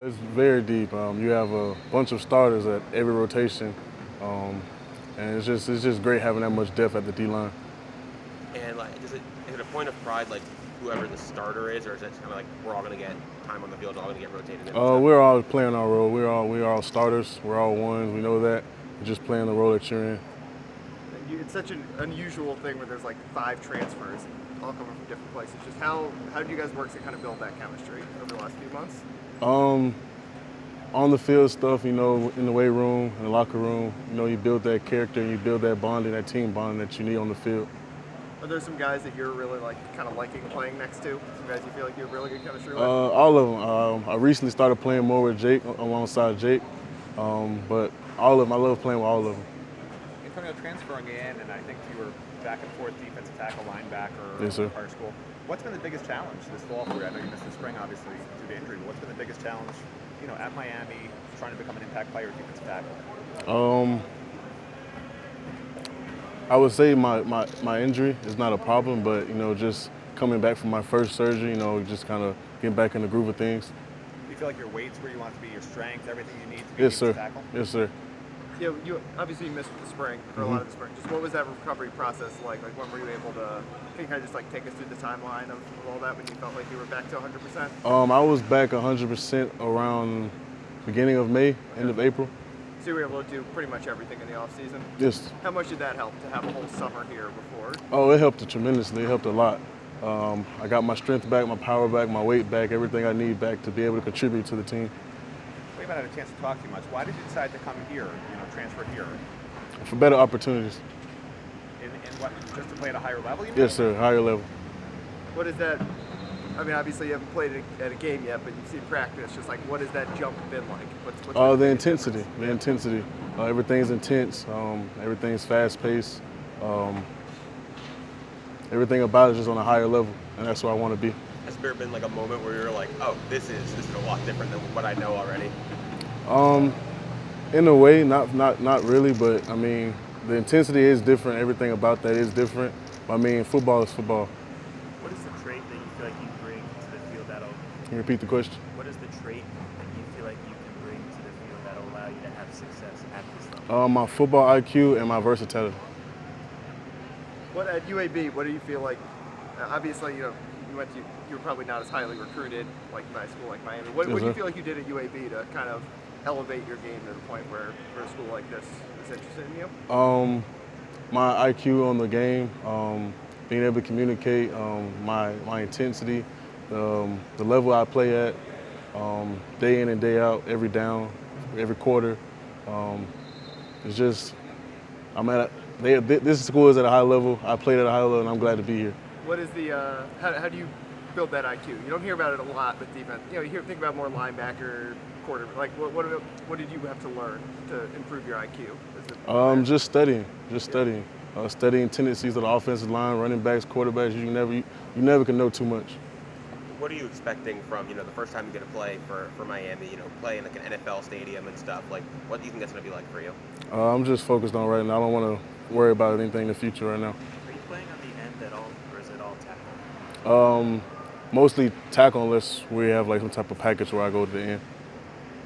It's very deep. You have a bunch of starters at every rotation, um, and it's just great having that much depth at the D line. And like, is it a point of pride, like whoever the starter is, or is it kind of like we're all going to get time on the field, all going to get rotated in and stuff? We're all playing our role. We're all starters. We're all ones. We know that. We're just playing the role that you're in. It's such an unusual thing where there's like 5 transfers, all coming from different places. Just how do you guys work to kind of build that chemistry over the last few months? Um, on the field stuff, in the weight room, in the locker room, you build that character and you build that bonding, that team bonding that you need on the field. Are there some guys that you're really like kind of liking playing next to? Some guys you feel like you have really good chemistry with? All of them. I recently started playing more with Jake, alongside Jake, but all of them. I love playing with all of them. Antonio, transferring in, and I think you were back and forth defensive tackle, linebacker, Yes, sir. high school. What's been the biggest challenge this fall for you? I know you missed the spring, obviously, due to injury. But what's been the biggest challenge, at Miami, trying to become an impact player, defensive tackle? I would say my injury is not a problem, but just coming back from my first surgery, just kind of getting back in the groove of things. Do you feel like your weight's where you want it to be, your strength, everything you need to be Yes, a sir. defensive tackle? Yes, sir. You obviously you missed the spring or a lot of the spring. Just what was that recovery process like? Like when were you able to? Can you kind of just like take us through the timeline of all that when you felt like you were back to 100%? I was back 100% around beginning of May, end of April. So you were able to do pretty much everything in the off season. Yes. How much did that help to have a whole summer here before? Oh, it helped tremendously. It helped a lot. I got my strength back, my power back, my weight back, everything I need back to be able to contribute to the team. We haven't had a chance to talk too much. Why did you decide to come here, transfer here? For better opportunities. In what, just to play at a higher level, you mean? Yes, sir. Higher level. What is that? I mean, obviously you haven't played at a game yet, but you've seen practice. Just like, what has that jump been like? What's been The biggest intensity. difference? The intensity. Everything's intense. Everything's fast paced. Everything about it is just on a higher level, and that's where I want to be. Has there been like a moment where you're like, oh, this is a lot different than what I know already? In a way, not really, but I mean, the intensity is different. Everything about that is different. I mean, football is football. What is the trait that you feel like you bring to the field that'll? Can you repeat the question? What is the trait that you feel like you can bring to the field that'll allow you to have success at this level? My football IQ and my versatility. What at UAB? What do you feel like? Obviously, you were probably not as highly recruited like by a school like Miami. What do you sir. feel like you did at UAB to kind of elevate your game to the point where for a school like this is interested in you? My IQ on the game, being able to communicate, my intensity, the level I play at, day in and day out, every down, every quarter. It's just, this school is at a high level. I played at a high level, and I'm glad to be here. What is the how do you build that IQ? You don't hear about it a lot with defense. You think about more linebacker, quarter. Like what did you have to learn to improve your IQ? Just studying, studying tendencies of the offensive line, running backs, quarterbacks. You never can know too much. What are you expecting from, the first time you're going to play for Miami, play in like an NFL stadium and stuff? Like, what do you think that's going to be like for you? I'm just focused on right now. I don't want to worry about anything in the future right now. Are you playing on the end at all, or is it all tackle? Mostly tackle unless we have like some type of package where I go to the end.